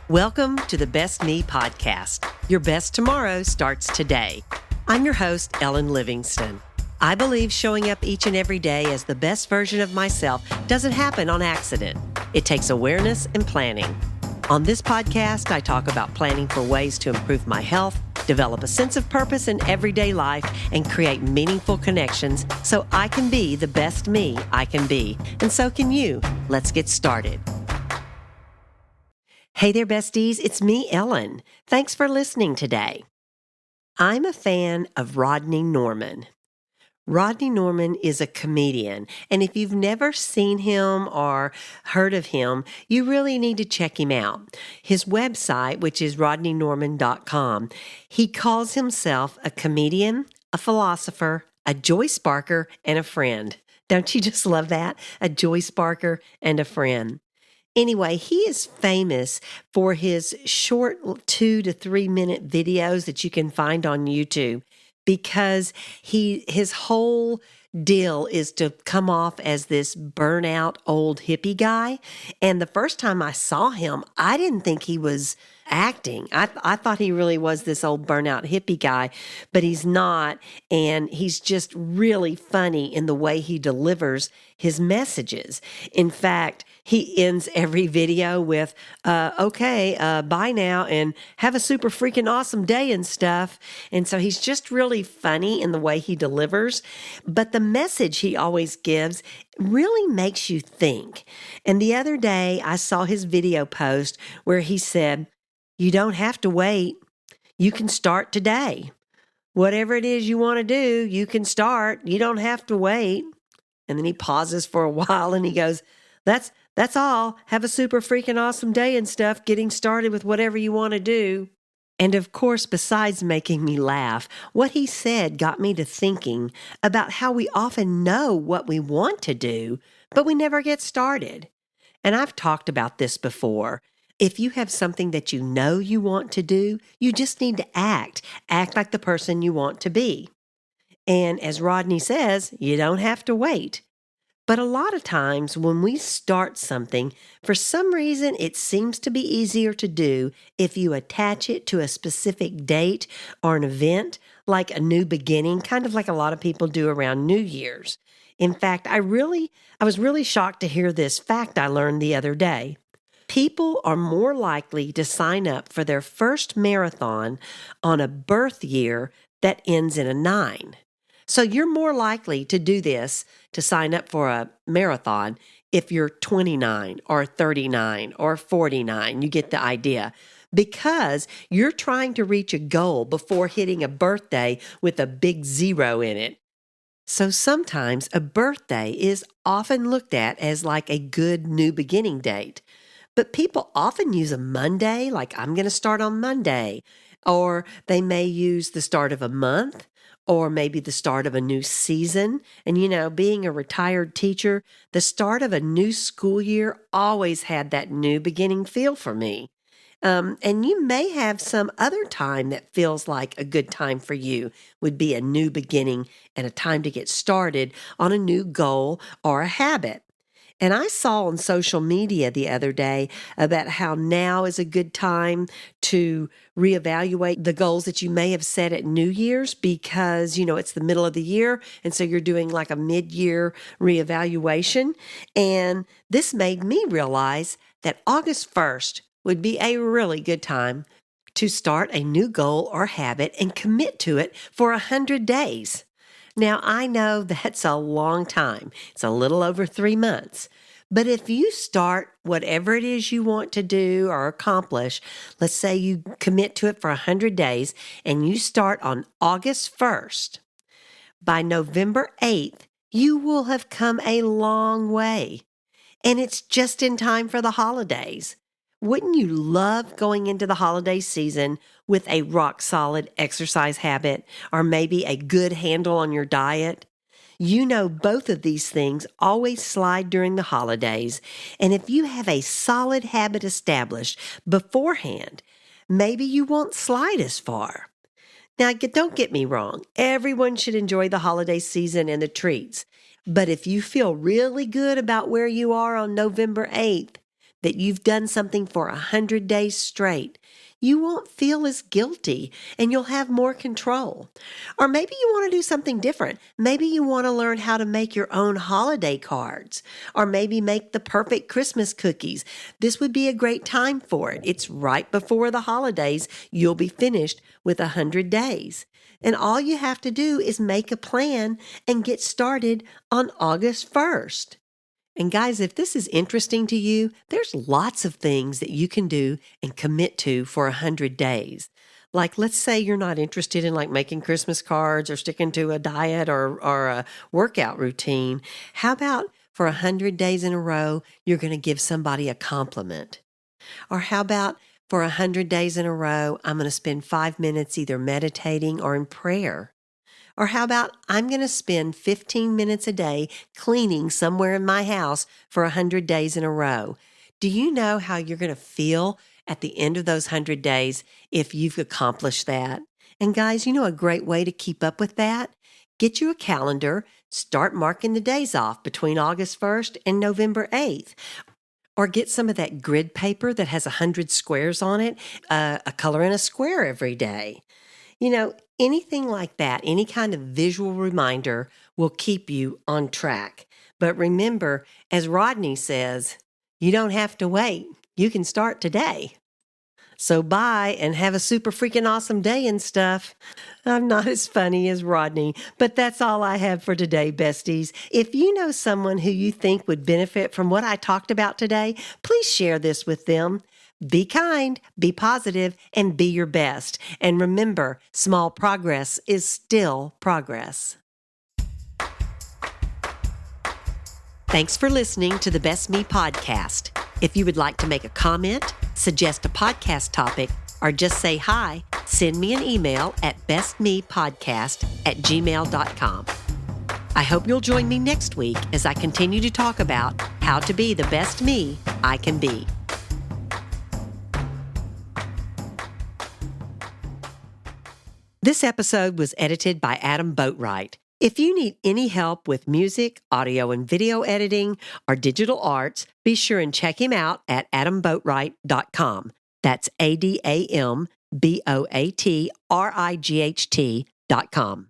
Welcome to the Best Me podcast. Your best tomorrow starts today. I'm your host, Ellen Livingston. I believe showing up each and every day as the best version of myself doesn't happen on accident. It takes awareness and planning. On this podcast, I talk about planning for ways to improve my health, develop a sense of purpose in everyday life, and create meaningful connections so I can be the best me I can be. And so can you. Let's get started. Hey there, besties. It's me, Ellen. Thanks for listening today. I'm a fan of Rodney Norman. Rodney Norman is a comedian, and if you've never seen him or heard of him, you really need to check him out. His website, which is rodneynorman.com, he calls himself a comedian, a philosopher, a joy sparker, and a friend. Don't you just love that? A joy sparker and a friend. Anyway, he is famous for his short 2 to 3 minute videos that you can find on YouTube because his whole deal is to come off as this burnout old hippie guy. And the first time I saw him, I didn't think he was acting. I thought he really was this old burnout hippie guy, but he's not. And he's just really funny in the way he delivers his messages. In fact, he ends every video with, bye now and have a super freaking awesome day and stuff. And so he's just really funny in the way he delivers. But the message he always gives really makes you think. And the other day I saw his video post where he said, "You don't have to wait. You can start today. Whatever it is you want to do, you can start. You don't have to wait." And then he pauses for a while and he goes, That's all. Have a super freaking awesome day and stuff, getting started with whatever you want to do. And of course, besides making me laugh, what he said got me to thinking about how we often know what we want to do, but we never get started. And I've talked about this before. If you have something that you know you want to do, you just need to act. Act like the person you want to be. And as Rodney says, you don't have to wait. But a lot of times when we start something, for some reason it seems to be easier to do if you attach it to a specific date or an event, like a new beginning, kind of like a lot of people do around New Year's. In fact, I was really shocked to hear this fact I learned the other day. People are more likely to sign up for their first marathon on a birth year that ends in a 9. So you're more likely to do this, to sign up for a marathon, if you're 29 or 39 or 49. You get the idea. Because you're trying to reach a goal before hitting a birthday with a big 0 in it. So sometimes a birthday is often looked at as like a good new beginning date. But people often use a Monday, like I'm going to start on Monday. Or they may use the start of a month. Or maybe the start of a new season. And being a retired teacher, the start of a new school year always had that new beginning feel for me. And you may have some other time that feels like a good time for you, would be a new beginning and a time to get started on a new goal or a habit. And I saw on social media the other day about how now is a good time to reevaluate the goals that you may have set at New Year's because, it's the middle of the year. And so you're doing like a mid-year reevaluation. And this made me realize that August 1st would be a really good time to start a new goal or habit and commit to it for 100 days. Now, I know that's a long time. It's a little over 3 months. But if you start whatever it is you want to do or accomplish, let's say you commit to it for 100 days and you start on August 1st, by November 8th, you will have come a long way. And it's just in time for the holidays. Wouldn't you love going into the holiday season with a rock-solid exercise habit or maybe a good handle on your diet? Both of these things always slide during the holidays, and if you have a solid habit established beforehand, maybe you won't slide as far. Now, don't get me wrong. Everyone should enjoy the holiday season and the treats. But if you feel really good about where you are on November 8th, that you've done something for 100 days straight, you won't feel as guilty and you'll have more control. Or maybe you want to do something different. Maybe you want to learn how to make your own holiday cards, or maybe make the perfect Christmas cookies. This would be a great time for it. It's right before the holidays. You'll be finished with 100 days. And all you have to do is make a plan and get started on August 1st. And guys, if this is interesting to you, there's lots of things that you can do and commit to for 100 days. Like, let's say you're not interested in making Christmas cards or sticking to a diet or a workout routine. How about for 100 days in a row, you're going to give somebody a compliment? Or how about for 100 days in a row, I'm going to spend 5 minutes either meditating or in prayer? Or how about I'm going to spend 15 minutes a day cleaning somewhere in my house for 100 days in a row? Do you know how you're going to feel at the end of those 100 days if you've accomplished that? And guys, a great way to keep up with that? Get you a calendar, start marking the days off between August 1st and November 8th. Or get some of that grid paper that has 100 squares on it, a color in a square every day. Anything like that, any kind of visual reminder will keep you on track. But remember, as Rodney says, you don't have to wait. You can start today. So bye and have a super freaking awesome day and stuff. I'm not as funny as Rodney, but that's all I have for today, besties. If you know someone who you think would benefit from what I talked about today, please share this with them. Be kind, be positive, and be your best. And remember, small progress is still progress. Thanks for listening to the Best Me podcast. If you would like to make a comment, suggest a podcast topic, or just say hi, send me an email at bestmepodcast@gmail.com. I hope you'll join me next week as I continue to talk about how to be the best me I can be. This episode was edited by Adam Boatwright. If you need any help with music, audio and video editing, or digital arts, be sure and check him out at adamboatwright.com. That's ADAMBOATRIGHT.com.